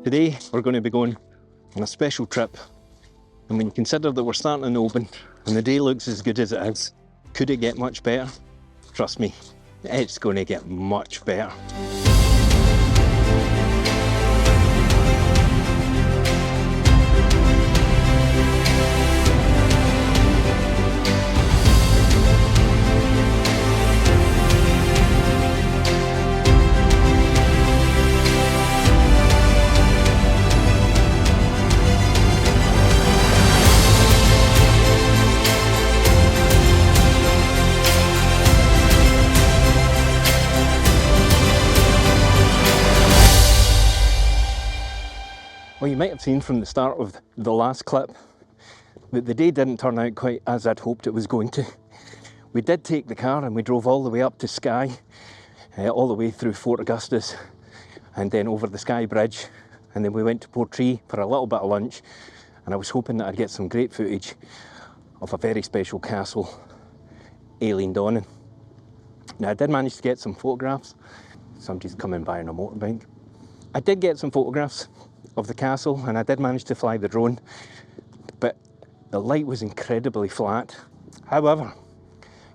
Today we're going to be going on a special trip, and when you consider that we're starting in Oban and the day looks as good as it is, could it get much better? Trust me, it's going to get much better. Well, you might have seen from the start of the last clip that the day didn't turn out quite as I'd hoped it was going to. We did take the car and we drove all the way up to Skye, all the way through Fort Augustus and then over the Skye Bridge, and then we went to Portree for a little bit of lunch, and I was hoping that I'd get some great footage of a very special castle, Outlander. Now I did manage to get some photographs. Somebody's coming by on a motorbike. I did get some photographs of the castle and I did manage to fly the drone, but the light was incredibly flat. However,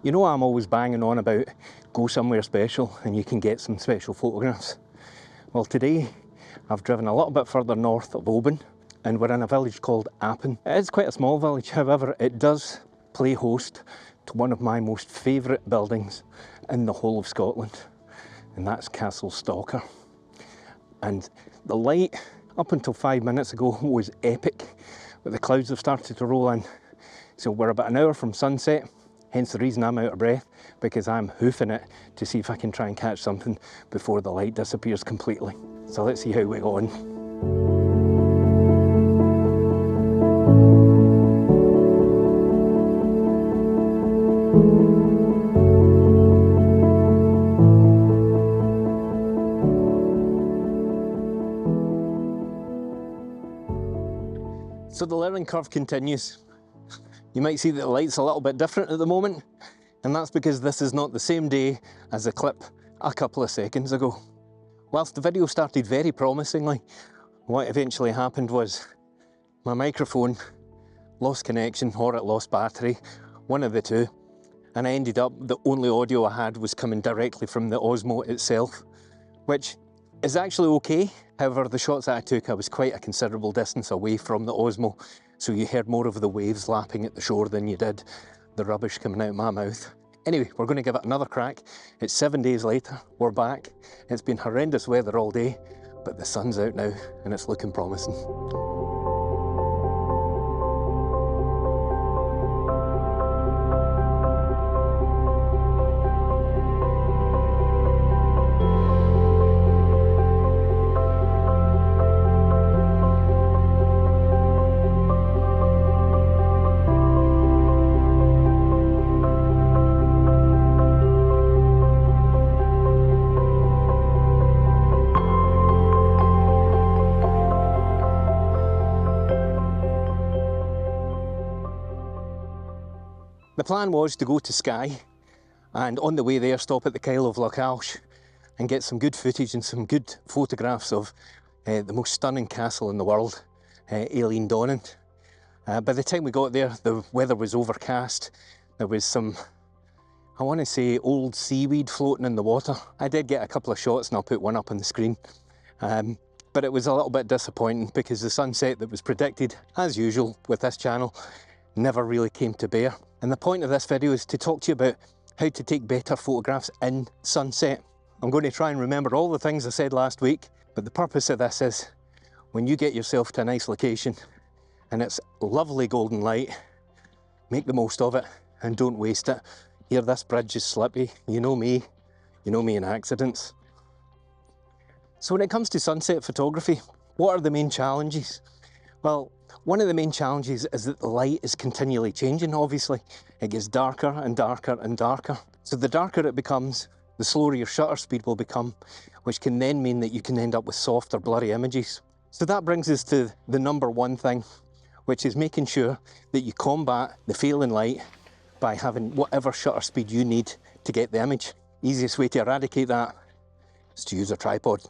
you know I'm always banging on about go somewhere special and you can get some special photographs. Well, today I've driven a little bit further north of Oban and we're in a village called Oban. It is quite a small village, however it does play host to one of my most favourite buildings in the whole of Scotland, and that's Castle Stalker. And the light up until 5 minutes ago was epic, but the clouds have started to roll in. So we're about an hour from sunset, hence the reason I'm out of breath, because I'm hoofing it to see if I can try and catch something before the light disappears completely. So let's see how we go on. So the learning curve continues. You might see that the light's a little bit different at the moment, and that's because this is not the same day as the clip a couple of seconds ago. Whilst the video started very promisingly, what eventually happened was my microphone lost connection or it lost battery, one of the two, and I ended up, the only audio I had was coming directly from the Osmo itself, which is actually okay. However, the shots that I took, I was quite a considerable distance away from the Osmo, so you heard more of the waves lapping at the shore than you did the rubbish coming out of my mouth. Anyway, we're going to give it another crack. It's 7 days later, we're back. It's been horrendous weather all day, but the sun's out now and it's looking promising. The plan was to go to Skye and on the way there stop at the Kyle of Lochalsh and get some good footage and some good photographs of the most stunning castle in the world, Outlander. By the time we got there, the weather was overcast. There was some, I want to say, old seaweed floating in the water. I did get a couple of shots and I'll put one up on the screen. But it was a little bit disappointing because the sunset that was predicted, as usual with this channel, never really came to bear. And the point of this video is to talk to you about how to take better photographs in sunset. I'm going to try and remember all the things I said last week, but the purpose of this is when you get yourself to a nice location and it's lovely golden light, make the most of it and don't waste it. Here, this bridge is slippy. You know me in accidents. So when it comes to sunset photography, what are the main challenges? Well, one of the main challenges is that the light is continually changing, obviously. It gets darker and darker and darker. So the darker it becomes, the slower your shutter speed will become, which can then mean that you can end up with soft or blurry images. So that brings us to the number one thing, which is making sure that you combat the failing light by having whatever shutter speed you need to get the image. Easiest way to eradicate that is to use a tripod.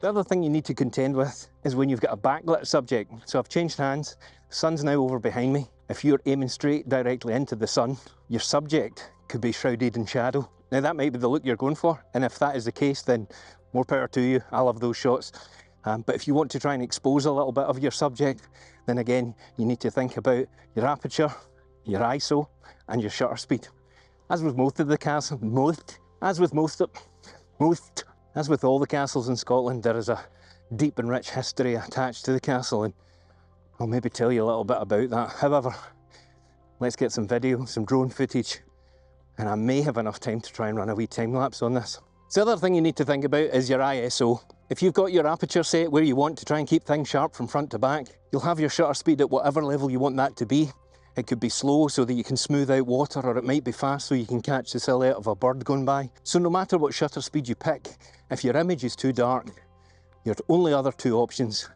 The other thing you need to contend with is when you've got a backlit subject. So I've changed hands, the sun's now over behind me. If you're aiming straight directly into the sun, your subject could be shrouded in shadow. Now that might be the look you're going for, and if that is the case, then more power to you. I love those shots. But if you want to try and expose a little bit of your subject, then again, you need to think about your aperture, your ISO, and your shutter speed. As with most of the castles, as with all the castles in Scotland, there is a deep and rich history attached to the castle, and I'll maybe tell you a little bit about that. However, let's get some video, some drone footage, and I may have enough time to try and run a wee time lapse on this. So the other thing you need to think about is your ISO. If you've got your aperture set where you want to try and keep things sharp from front to back, you'll have your shutter speed at whatever level you want that to be. It could be slow so that you can smooth out water, or it might be fast so you can catch the silhouette of a bird going by. So no matter what shutter speed you pick, if your image is too dark, your only other two options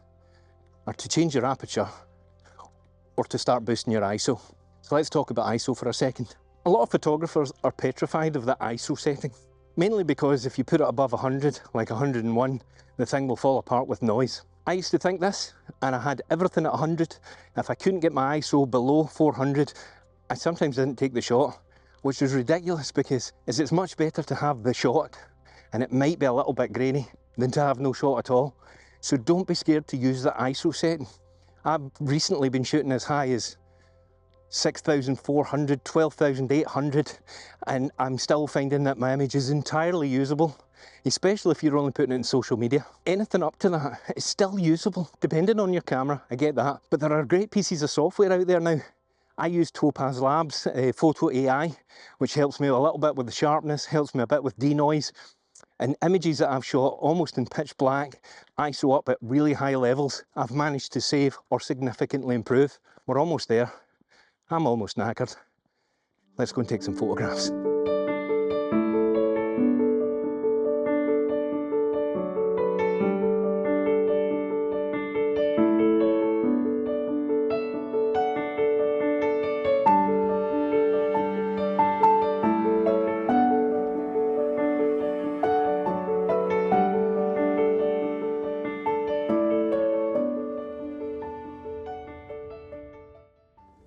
are to change your aperture or to start boosting your ISO. So let's talk about ISO for a second. A lot of photographers are petrified of the ISO setting, mainly because if you put it above 100, like 101, the thing will fall apart with noise. I used to think this, and I had everything at 100. If I couldn't get my ISO below 400, I sometimes didn't take the shot, which was ridiculous because it's much better to have the shot, and it might be a little bit grainy, than to have no shot at all. So don't be scared to use the ISO setting. I've recently been shooting as high as 6,400, 12,800, and I'm still finding that my image is entirely usable, especially if you're only putting it in social media. Anything up to that is still usable, depending on your camera, I get that. But there are great pieces of software out there now. I use Topaz Labs Photo AI, which helps me a little bit with the sharpness, helps me a bit with denoise. And images that I've shot almost in pitch black, ISO up at really high levels, I've managed to save or significantly improve. We're almost there. I'm almost knackered. Let's go and take some photographs.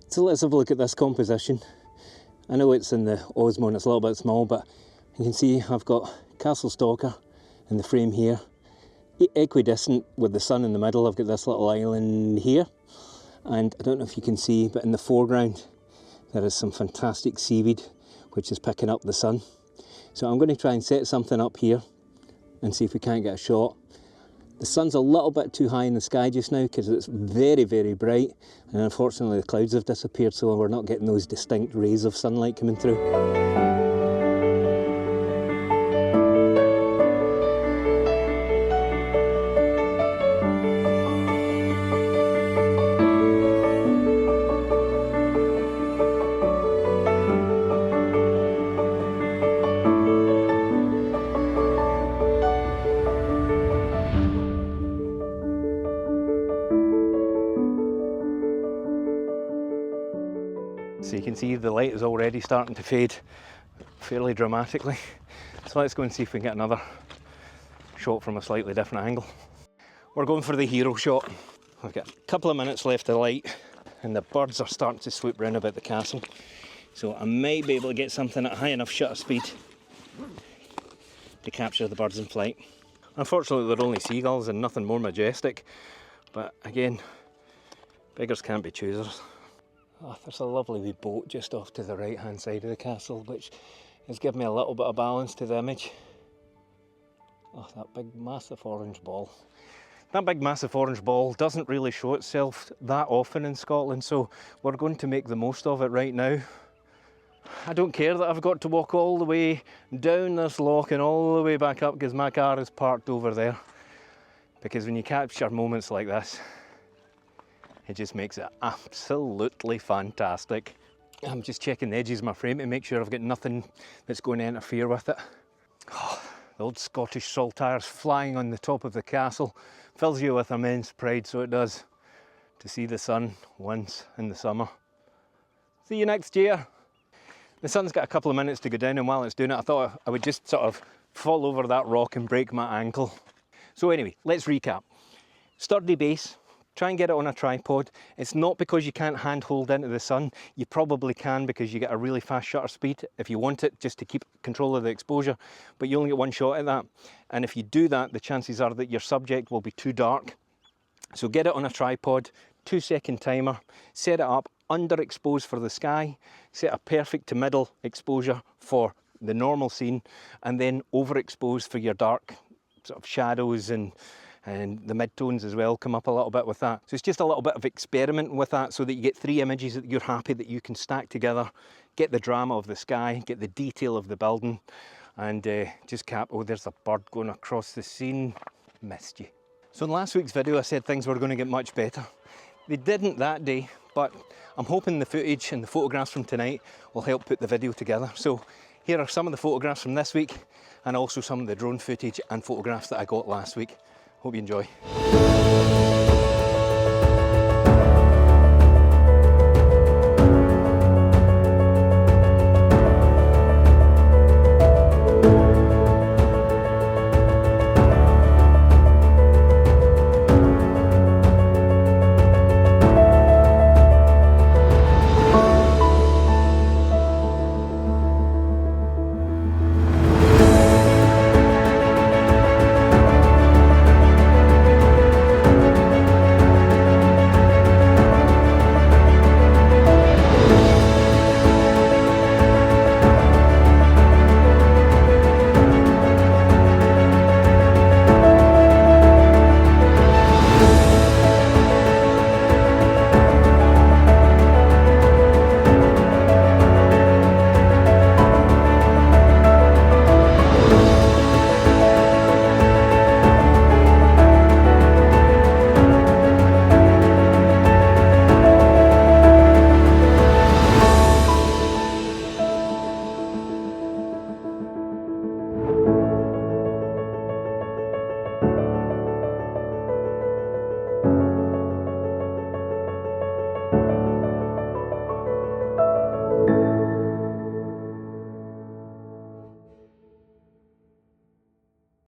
So let's have a look at this composition. I know it's in the Osmo and it's a little bit small, but you can see I've got Castle Stalker in the frame here. Equidistant with the sun in the middle, I've got this little island here. And I don't know if you can see, but in the foreground there is some fantastic seaweed which is picking up the sun. So I'm going to try and set something up here and see if we can't get a shot. The sun's a little bit too high in the sky just now because it's very, very bright, and unfortunately the clouds have disappeared, so we're not getting those distinct rays of sunlight coming through. So you can see the light is already starting to fade fairly dramatically. So let's go and see if we can get another shot from a slightly different angle. We're going for the hero shot. We've got a couple of minutes left of light and the birds are starting to swoop round about the castle. So I might be able to get something at high enough shutter speed to capture the birds in flight. Unfortunately they're only seagulls and nothing more majestic, but again, beggars can't be choosers. Oh, there's a lovely wee boat just off to the right hand side of the castle, which has given me a little bit of balance to the image. Oh, that big massive orange ball. That big massive orange ball doesn't really show itself that often in Scotland, so we're going to make the most of it right now. I don't care that I've got to walk all the way down this loch and all the way back up because my car is parked over there. Because when you capture moments like this, it just makes it absolutely fantastic. I'm just checking the edges of my frame to make sure I've got nothing that's going to interfere with it. Oh, the old Scottish saltires flying on the top of the castle fills you with immense pride, so it does, to see the sun once in the summer. See you next year. The sun's got a couple of minutes to go down, and while it's doing it I thought I would just sort of fall over that rock and break my ankle. So anyway, let's recap. Sturdy base, try and get it on a tripod. It's not because you can't handhold into the sun. You probably can because you get a really fast shutter speed if you want it, just to keep control of the exposure, but you only get one shot at that. And if you do that, the chances are that your subject will be too dark. So get it on a tripod, 2-second timer, set it up underexposed for the sky, set a perfect to middle exposure for the normal scene, and then overexposed for your dark sort of shadows, and the midtones as well come up a little bit with that. So it's just a little bit of experiment with that so that you get 3 images that you're happy that you can stack together, get the drama of the sky, get the detail of the building, and just cap, oh, there's a bird going across the scene, missed you. So in last week's video I said things were going to get much better. They didn't that day, but I'm hoping the footage and the photographs from tonight will help put the video together. So here are some of the photographs from this week, and also some of the drone footage and photographs that I got last week. Hope you enjoy.